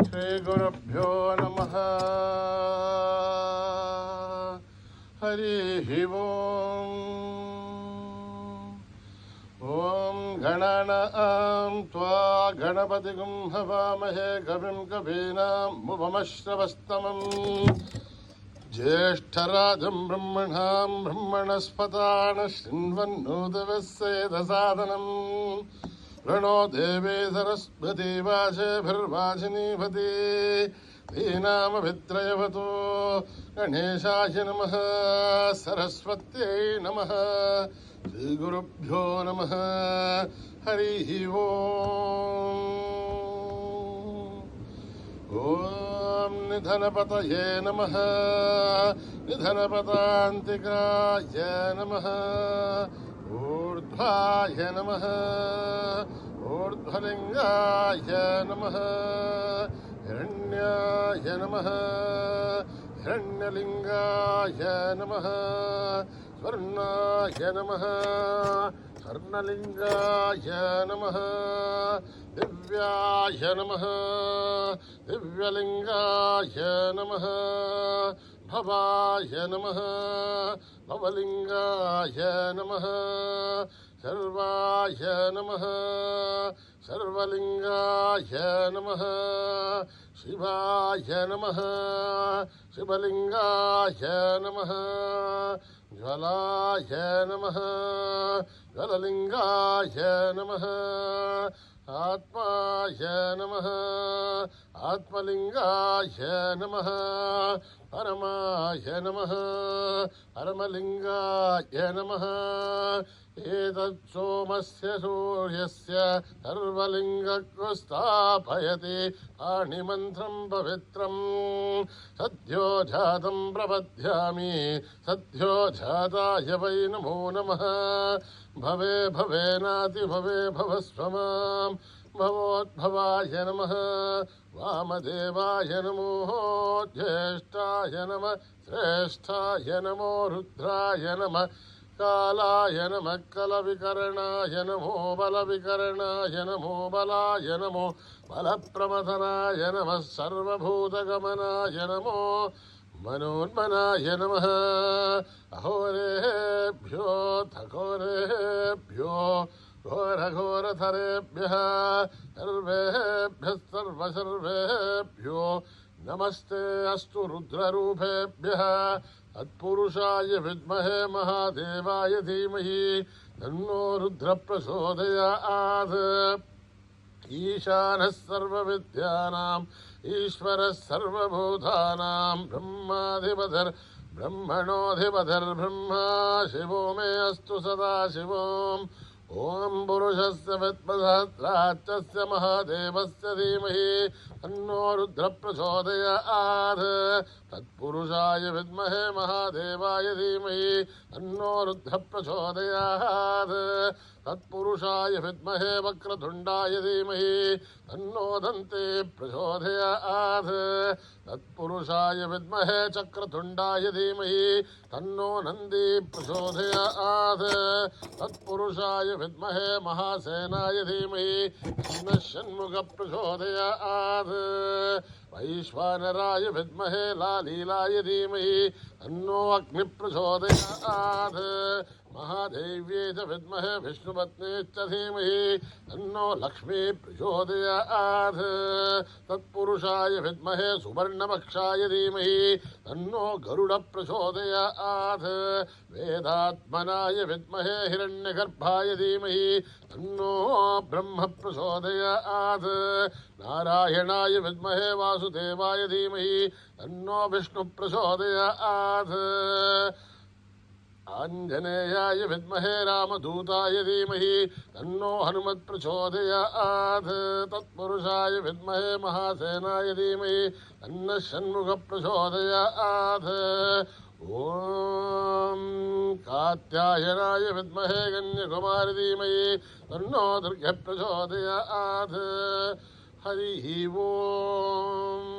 श्रीगुरुभ्यो नमः। हरिः ओम्। ॐ गणानां त्वा गणपतिगुं हवामहे कविं कवीनामुपमश्रवस्तमम् ज्येष्ठराजं ब्रह्मणां ब्रह्मणस्पतान शृण्वन्नोतवस्येदसादनम् प्रणो देवे सरस्वती वाचेभिर्वाचिनीपति दीनामभित्रयवतो गणेशाय नमः सरस्वत्यै नमः श्रीगुरुभ्यो नमः हरिः ओम्। ॐ निधनपतये नमः निधनपतान्तिकाय नमः ऊर्ध्वाय नमः ऊर्ध्वलिङ्गाय नमः हिरण्याय नमः हिरण्यलिङ्गाय नमः स्वर्णाय नमः स्वर्णलिङ्गाय नमः दिव्याय नमः दिव्यलिङ्गाय नमः भवाय नमः भवलिङ्गाय नमः सर्वाय नमः सर्वलिङ्गाय नमः शिवाय नमः शिवलिङ्गाय नमः ज्वलाय नमः ज्वललिङ्गाय नमः आत्माय नमः आत्मलिङ्गाय नमः परमाय नमः परमलिङ्गाय नमः एतत् सोमस्य सूर्यस्य सर्वलिङ्गस्थापयति पाणिमन्त्रं पवित्रं सद्यो जातं प्रपद्यामि सद्यो जाताय वै नमो नमः भवे भवेनाति भवे भवस्व मां भवोद्भवाय नमः वामदेवाय नमो ज्येष्ठाय नमः श्रेष्ठाय नमो रुद्राय नमः कालाय नमः कलविकरणाय नमो बलविकरणाय नमो बलाय नमो बलप्रमथनाय नमः सर्वभूतगमनाय नमो मनोन्मनाय नमः अहोरेभ्यो थघोरेभ्यो घोरघोरथरेभ्यः सर्वेभ्यः सर्वसर्वेभ्यो नमस्ते अस्तु रुद्ररूपेभ्यः तत्पुरुषाय विद्महे महादेवाय धीमहि तन्नो रुद्रप्रचोदयात्। ईशानः सर्वविद्यानाम् ईश्वरः सर्वभूतानां ब्रह्मणोऽधिपतिर्ब्रह्मा शिवो मे अस्तु सदा शिवोम्। ॐ पुरुषस्य विद्मसहस्राक्षस्य महादेवस्य धीमहि तन्नो रुद्रप्रचोदयात्। तत्पुरुषाय विद्महे महादेवाय धीमहि तन्नो रुद्रप्रचोदयात्। तत्पुरुषाय विद्महे वक्रतुण्डाय धीमहि तन्नो दन्ती प्रचोदयात्। तत्पुरुषाय विद्महे चक्रतुण्डाय धीमहि तन्नो नन्दी प्रचोदयात्। तत्पुरुषाय विद्महे महासेनाय धीमहि तन्नः षण्मुख प्रचोदयात्। वैश्वानराय विद्महे लालीलाय धीमहि तन्नो अग्नि प्रचोदयात्। महादेव्यै च विद्महे विष्णुपत्न्यै च धीमहि तन्नो लक्ष्मी प्रचोदयात्। तत्पुरुषाय विद्महे सुवर्णपक्षाय धीमहि तन्नो गरुड प्रचोदयात्। वेदात्मनाय विद्महे हिरण्यगर्भाय धीमहि तन्नो ब्रह्म प्रचोदयात्। नारायणाय विद्महे वासुदेवाय धीमहि तन्नो विष्णु प्रचोदयात्। आञ्जनेयाय विद्महे रामदूताय धीमहि तन्नो हनुमत् प्रचोदयात्। तत्पुरुषाय विद्महे महासेनाय धीमहि तन्नः षण्मुख प्रचोदयात्। ॐ कात्यायनाय विद्महे कन्याकुमारी धीमहि तन्नो दुर्गे प्रचोदयात्। हरिः ओम्।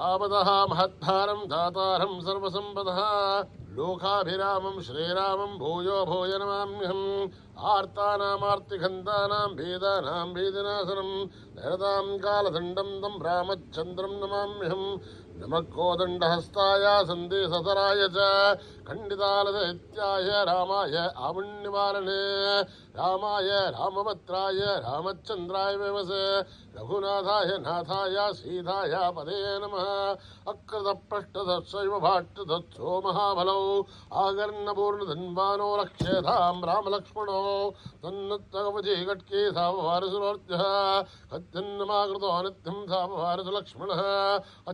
आपदः महद्भारं दातारं सर्वसम्पदः लोकाभिरामं श्रीरामं भूयो भूय नमाम्यहम् आर्तानामार्तिघन्तानां भेदानां भेदनाशनं दयतां कालदण्डं तं रामचन्द्रं नमाम्यहम् नमः कोदण्डहस्ताय सन्देशसराय च खण्डितालदैत्याय रामाय आमुण्यमालने रामाय रामभद्राय रामचन्द्राय वेमसे रघुनाथाय नाथाय सीताय पदे नमः अकृतपृष्ठदत्सैव भाष्टदत्सो महाबलौ आगर्णपूर्णधन्वानो लक्ष्येधां रामलक्ष्मणो तन्नत्तगवजी कट्के सामवारसुरोर्जः कथ्यन्नमाकृतो नित्यं सामवारसुलक्ष्मणः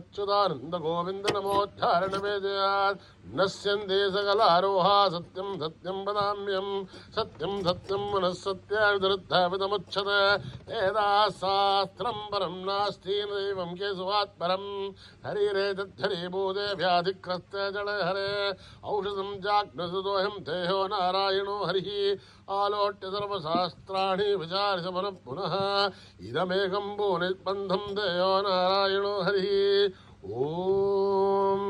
अच्युतानन्दगोविन्द नमोद्धारणवेदयात् नश्यन्ते सकलारोहा सत्यं सत्यं वदाम्यहं सत्यं सत्यं मनः सत्याविदरुद्धाविदमुच्यते वेदाशास्त्रं परं नास्ति दैवं केशवात् परं हरिरे तद्धरीभूते व्याधिग्रस्ते जले हरे औषधं चाग्नसुदोऽहं देहो नारायणो हरिः आलोट्य सर्वशास्त्राणि विचार्य पुनः पुनः इदमेकं भूनिस्पन्दं देहो नारायणो हरिः ॐ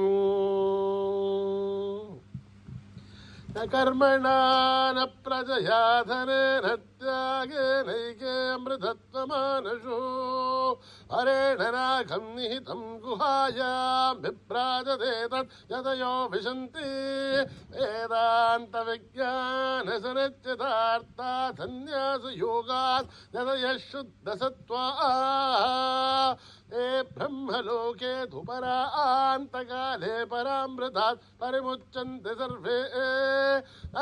न कर्मणा न प्रजया धनेन त्यागेनैके अमृतत्वमानशो हरेण राघं निहितं गुहायां विभ्राजते तत् यतयो विशन्ति वेदान्तविज्ञानसनिश्चितार्था सन्न्यासयोगात् यतयः शुद्धसत्त्वाः ते ब्रह्मलोके तु परान्तकाले परामृतात् परिमुच्यन्ते सर्वे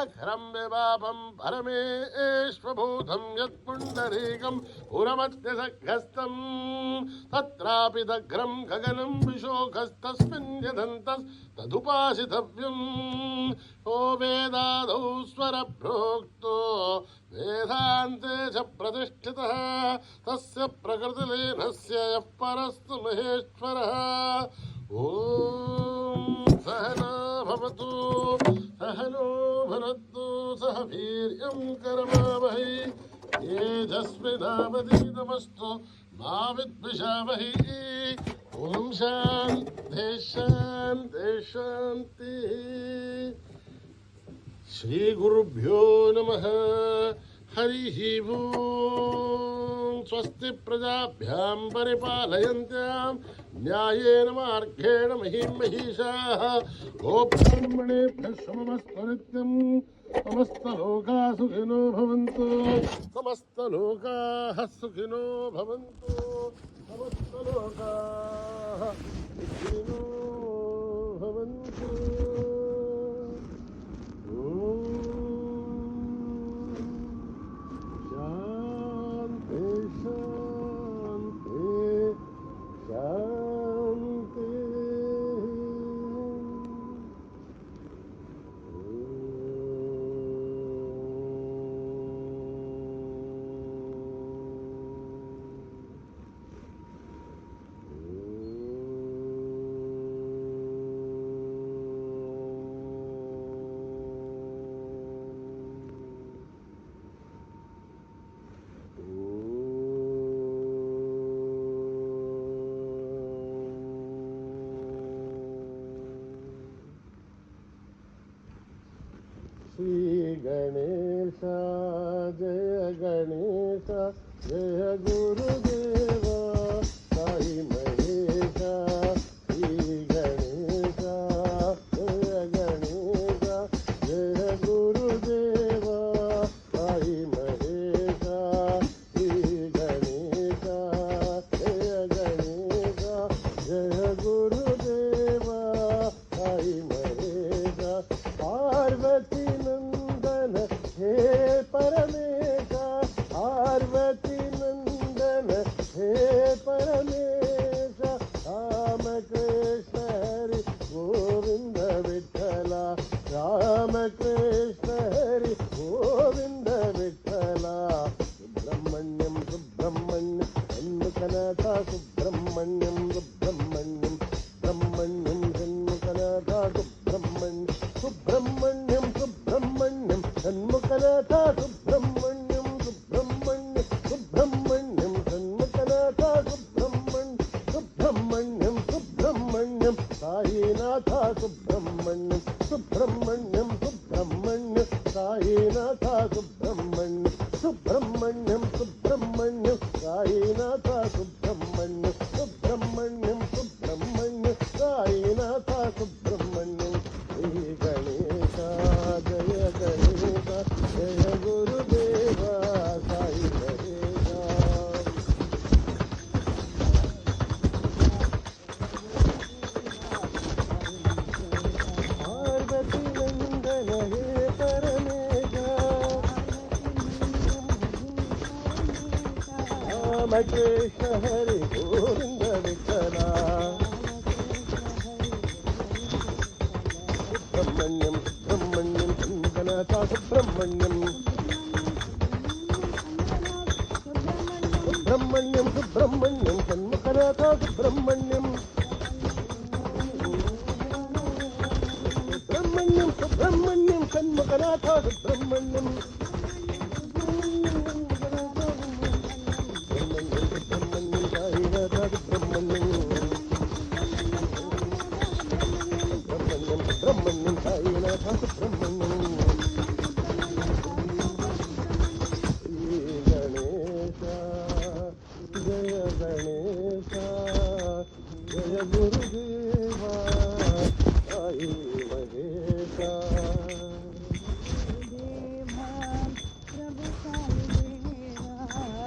अखरं विपापं परमेश्वभूतं यत्पुण्डरीकं पुरमत्यसघ्रस्तं तत्रापि दग्रं गगनं विशोकस्तस्मिन् यदन्तस्तदुपासितव्यं ओ वेदादौ स्वरप्रोक्तो वेदान्ते च प्रतिष्ठितः तस्य प्रकृतिलीनस्य यः परस्तु महेश्वरः ॐ सहना भवतु सहनो भुनक्तु सह वीर्यं करवावहै तेजस्विनावधीतमस्तु मा विद्विषावहै ॐ शान्तिः शान्तिः शान्तिः श्रीगुरुभ्यो नमः हरिः ओम् स्वस्ति प्रजाभ्यां परिपालयन्त्यां न्यायेन मार्गेण महीं महिषाः गोब्राह्मणेभ्यः शुभमस्तु नित्यं समस्तलोकाः सुखिनो भवन्तु समस्तलोकाः सुखिनो भवन्तु समस्तलोकाः सुखिनो भवन्तु श्री गणेश जय गणेश जय गुरुदेव साई महेश श्री गणेश जय गणेश जय गुरुदेव साई महेश श्री गणेश जय गणेश जय गुरुदेव साई महेश पार्वती हे परमेश पार्वती नंदन हे परमेश राम कृष्ण हरि गोविंद विठला राम कृष्ण हरि गोविंद विठला सुब्रह्मण्यम सुब्रह्मण्यम षण्मुखनाथ सुब्रह्मण्यम सुब्रह्मण्यम ब्रह्मण्यम षण्मुखनाथ सुब्रह्मण्यम सुब्रह्मण्यम सुब्रह्मण्यम षण्मुखनाथ सुब्रह्मण्यम सुब्रह्मण्यम गुरुदेवा साई महेशा पार्वती नंदन हे परमेशा रामकृष्ण हरि गोविंद विठला सुब्रह्मण्यम सुब्रह्मण्यम शंकरनाथ सुब्रह्मण्यम सुब्रह्मण्यम सुब्रह्मण्यम षण्मुखनाथ सुब्रह्मण्यम सुब्रह्मण्यम सुब्रह्मण्यम षण्मुखनाथ सुब्रह्मण्यम सुब्रह्मण्यम साईनाथ सुब्रह्मण्यम सुब्रह्मण्यम सुब्रह्मण्यम साईनाथ सुब्रह्मण्यम श्री गणेश जय गणेश जय गुरुदेवा साई महेशा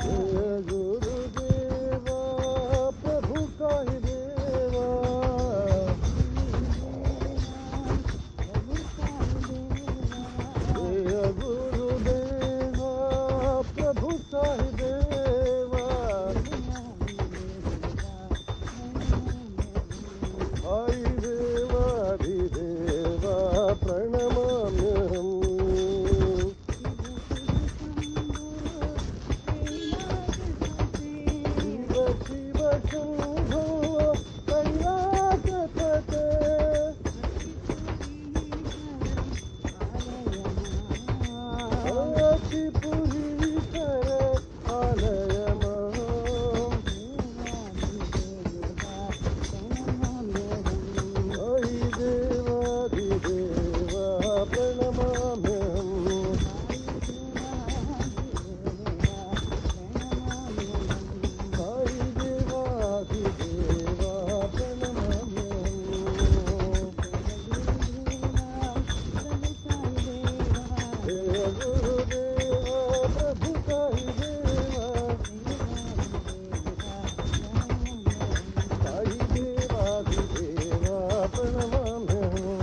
जय गुरुदेवा प्रभु साई देवा जय गुरुदेवा प्रभु साई देवा साई देवाधिदेवा प्रणमाम्यहम् शिव शिव शम्भो कैलासपते काशीपुरीश्वर आलय माम् साई देवाधिदेवा प्रणमाम्यहम् साई देवाधिदेवा प्रणमाम्यहम् जय गुरुदेवा प्रभु साई देवा साई देवाधिदेवा प्रणमाम्यहम्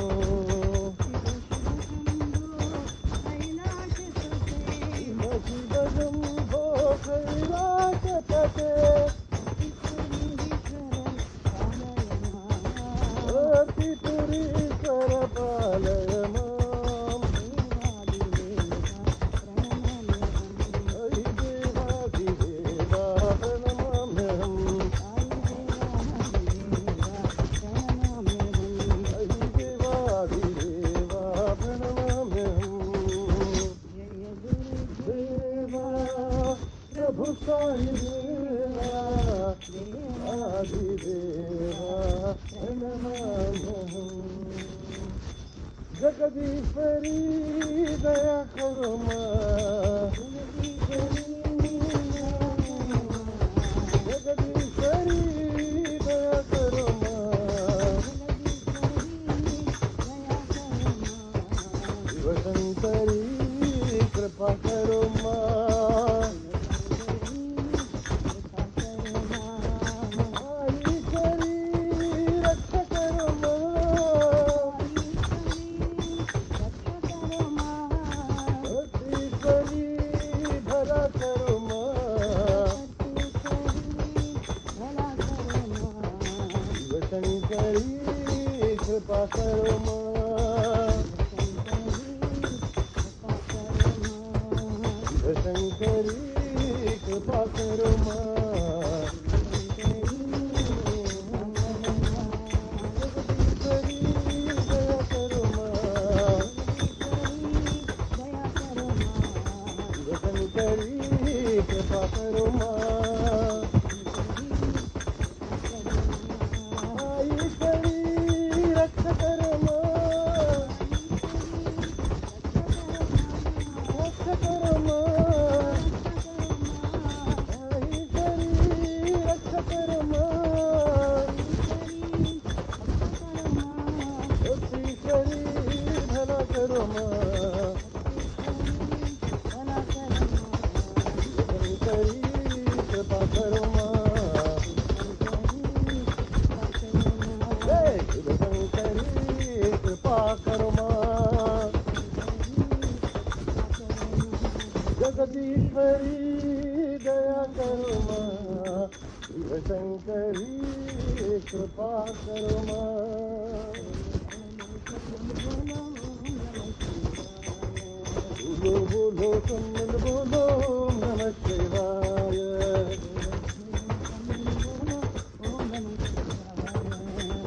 शिव शिव शम्भो कैलासपते काशीपुरीश्वर पालय माम् साई देवाधिदेवा प्रणमाम्यहम् साई देवाधिदेवा प्रणमाम्यहम् देवा प्रभु साई देवा आदिदेवा प्रणमाम्यहम् जगदीश्वरी दया करो माँ जगदीश्वरी दया करो माँ शिवशंकरी कृपा करो माँ ईश्वरी रक्षा करो माँ ईश्वरी भला करो माँ शिवशंकरी कृपा करो माँ शिवशंकरी कृपा करो माँ जगदीश्वरी दया करो माँ शिवशंकरी कृपा करो माँ ईश्वरी रक्षा करो माँ रक्षा करो माँ ईश्वरी रक्षा करो माँ ईश्वरी भला करो माँ जगदीश्वरी दया करो माँ, शिवशंकरी कृपा करो माँ। बोलो बोलो सम्मिल बोलो नमः शिवाय।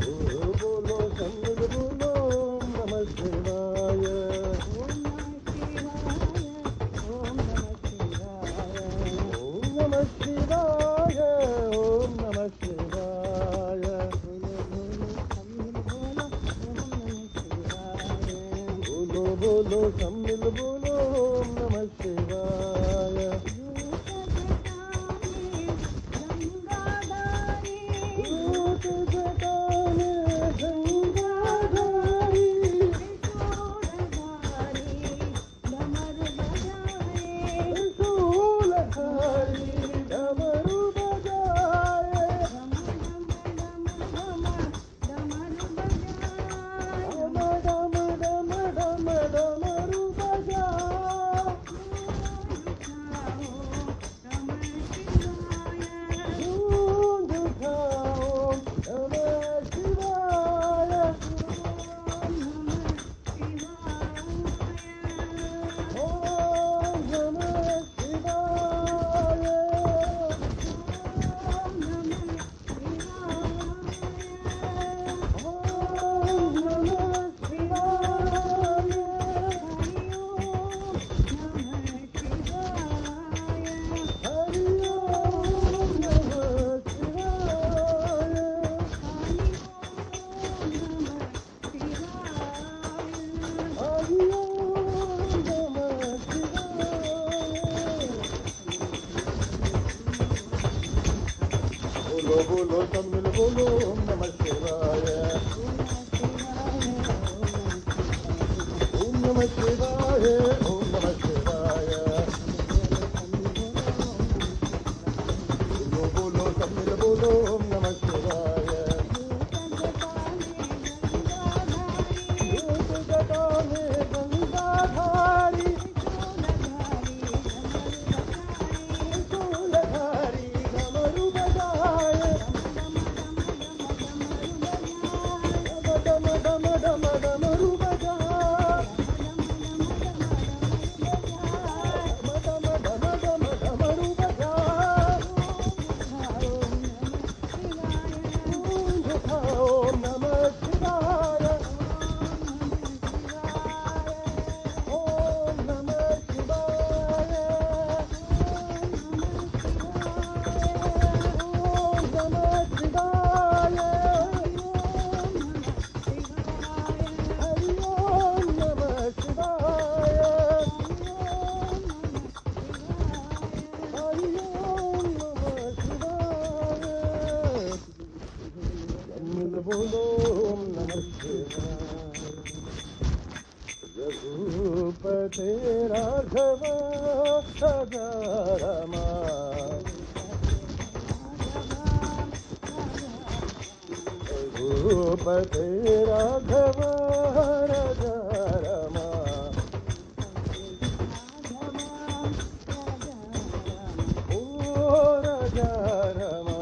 बोलो बोलो सम्मिल बोलो नमः शिवाय। ओम नमः शिवाय, ओम नमः शिवाय। बोलो बोलो सम्मिल बोलो ओम नमः शिवाय। दूत जटा में गंगाधारी, त्रिशूलधारी डमरू बजाए। डम डम डम डम डमरू बजाए। गूंज उठाओ नमः शिवाय। ओम नमः शिवाय। ओम नमः शिवाय। हरि ओम नमः शिवाय। हरि ओम नमः शिवाय। बोलो बोलो सम्मिल बोलो ओम नमः शिवाय। ओम नमः शिवाय, ओम नमः शिवाय। बोलो बोलो सम्मिल बोलो ओम नमः शिवाय। दूत जटा में गंगाधारी, त्रिशूलधारी डमरू बजाए। डम डम डम डमरू बजाए। डम डम डम डमरू बजाए। गूंज उठाओ नमः शिवाय। ओम नमः शिवाय। ओम नमः शिवाय। हरि ओम नमः शिवाय। हरि ओम नमः शिवाय। सम्मिल बोलो ओम नमः शिवाय। रघुपते राघव राजा रामा। रघुपते राघव राजा रामा। ओ राजा रामा,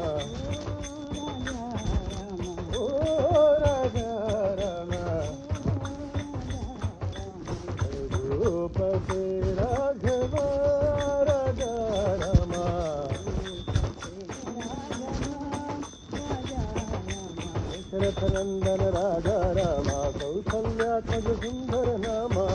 ओ राजा रामा। रघुपते राघव राजा रामा। दशरथ नंदन राजा रामा, कौसल्यात्मज सुंदर नामा।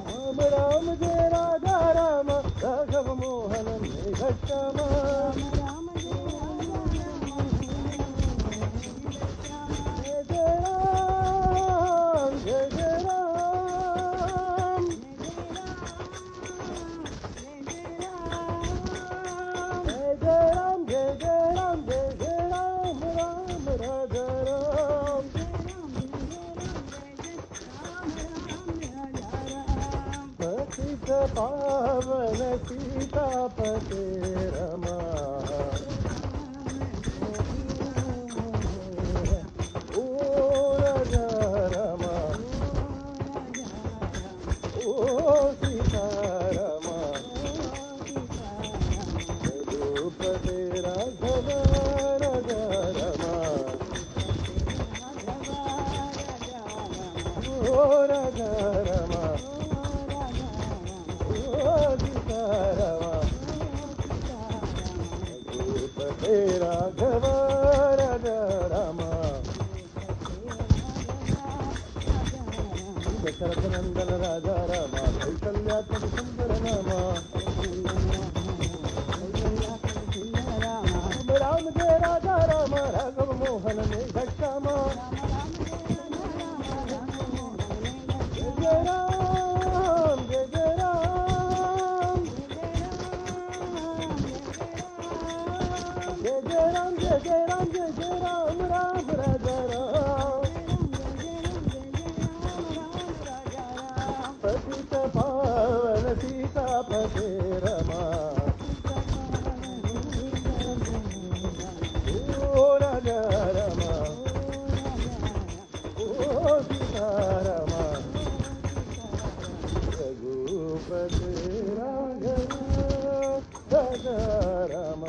राम राम जय राजा राम, राघव मोहन मेघश्यामा। जय जय राम, जय जय राम। जय जय राम, जय जय राम, जय जय राम, राम राजा राम। पतित पावन सीतापते रमा। ओ राजा रमा। సీతారామ రఘుపతి రాఘవ రఘురమ ఓ రఘురమ ఓ సీతారామ రఘుపతి రాఘవ రఘురమ దశరథ నందన రాజా రామ కైకల్యాత్మక సుందర నామ రామ జయ రాజా రామ రాఘవ మోహన మేఘశ్యామ జయ జయ రామ జయ జయ రామ జయ జయ రామ జయ జయ రామ జయ జయ రామ రామ రాజా రామ పతిత పావన సీతాపతే రమా ఓ రాజా రమ ఓ సీతారమ రఘుపతి రాఘవ రాజా రమ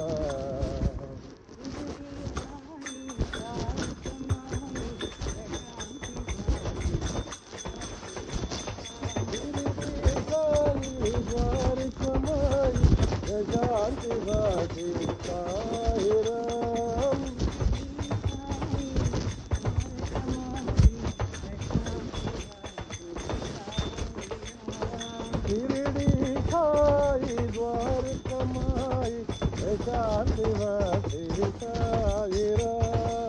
शांति वासी साई राम शिरडी खाई द्वार कमाई शांति वासी साई राम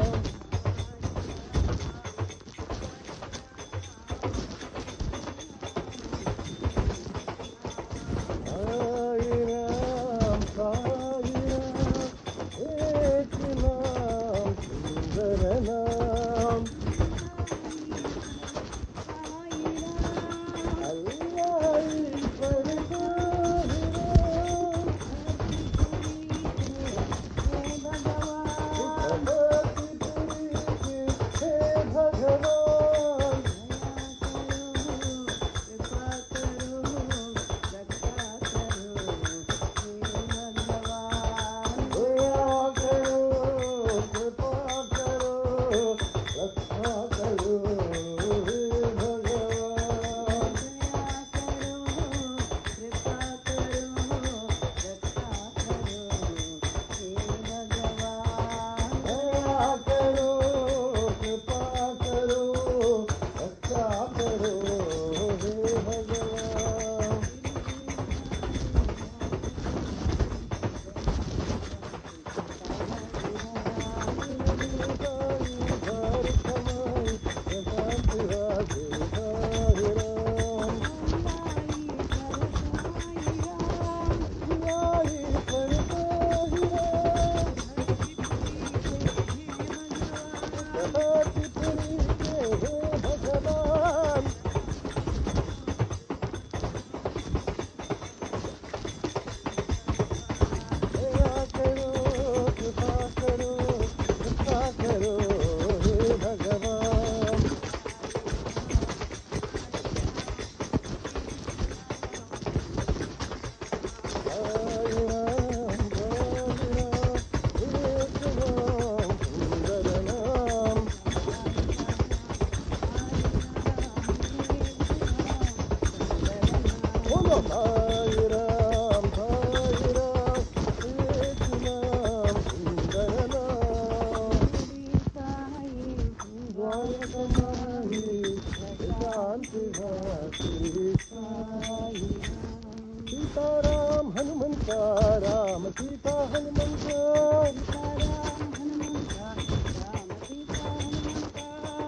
सीताराम हनुमंता राम सीता हनुमंता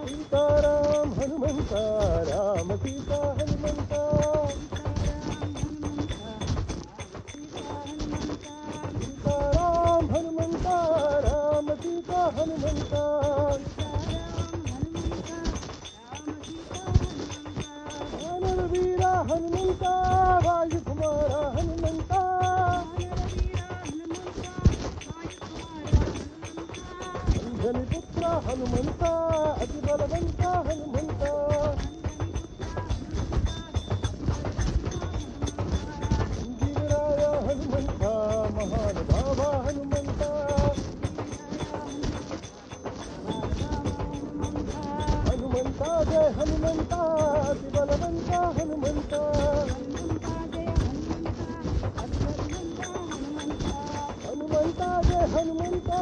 सीताराम हनुमंता राम सीता हनुमंता सीताराम हनुमंता राम सीता हनुमंता वीरा हनुमंता वायु कुमारा हनुमंता अंजनी पुत्र हनुमंता अति बलवंता हनुमंता हनुमंता हनुमंता जय हनुमंता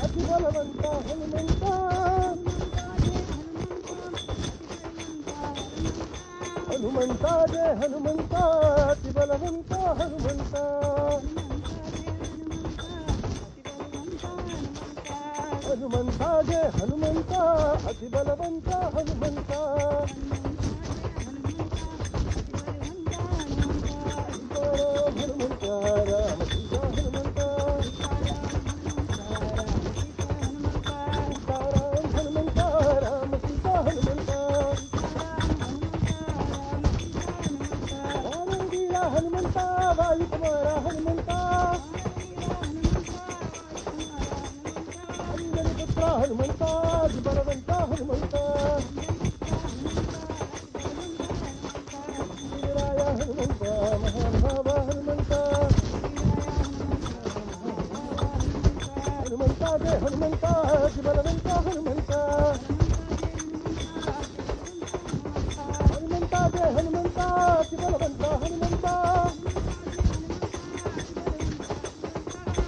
अति बलवंता हनुमंता हनुमंता जय हनुमंता अति बलवंता हनुमंता हनुमंता जय हनुमंता अति बलवंता हनुमंता हनुमंता राम सीता हनुमंता सीताराम हनुमंता राम सीता हनुमंता वानरवीरा हनुमंता वायुकुमारा हनुमंता अंजनीपुत्रा हनुमंता बलवंता हनुमंता वीरराया हनुमंता महानुभावा हनुमंता हनुमंता जय हनुमंता बलवंता हनुमंता हनुमंता जय हनुमंता बलवंता हनुमंता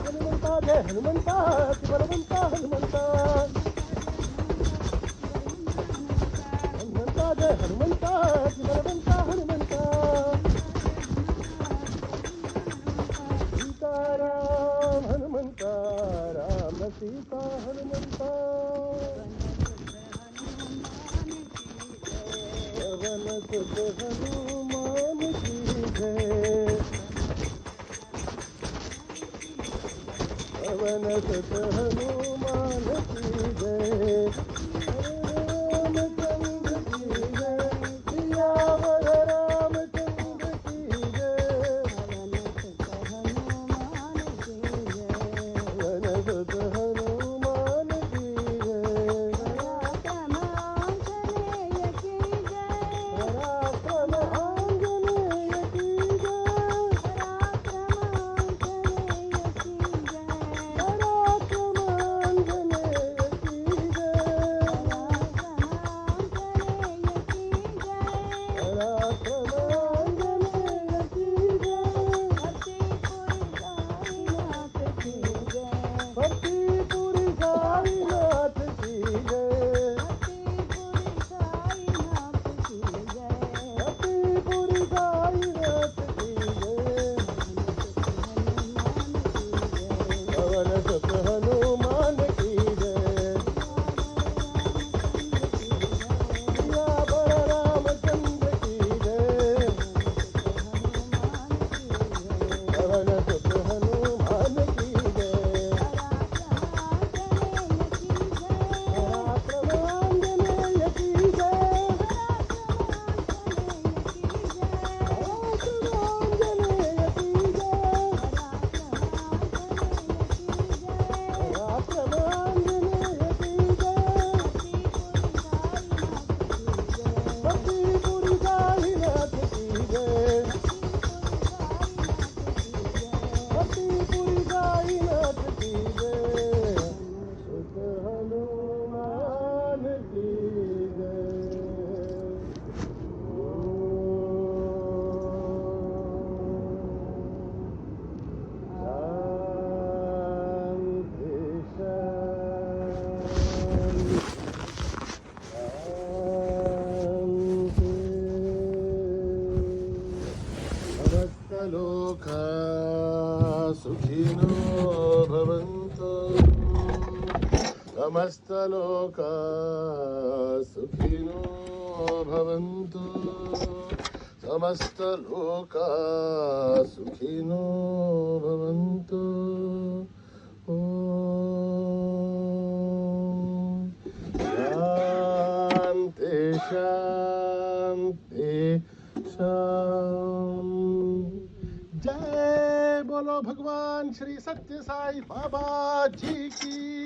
हनुमंता जय हनुमंता बलवंता हनुमंता हनुमंता जय हनुमंता बलवंता हनुमंता सीताराम हनुमंता राम सीता हनुमंता पवन सुत हनुमान की जय पवन सुत हनुमान की जय रामचंद्र की जय सियावर रामचंद्र की जय पवन सुत हनुमान की जय पराक्रम आंजनेय की जय पराक्रम आंजनेय की जय पराक्रम आंजनेय की जय भक्तिपुरी साईनाथ की जय भक्तिपुरी साईनाथ की जय पवन सुत हनुमान की जय सियावर रामचंद्र की जय पवन सुत हनुमान की जय पराक्रम आंजनेय की जय पराक्रम आंजनेय की जय पराक्रम आंजनेय की जय भक्तिपुरी साईनाथ की जय भक्तिपुरी साईनाथ की जय सुत हनुमान की जय शांति समस्तलोका सुखिनो भवन्तु समस्तलोका सुखिनो भवन्तु समस्तलोका सुखिनो भवन्तु ॐ शान्ति शान्ति शान्ति जय बोलो भगवान श्री सत्य साई बाबा जी की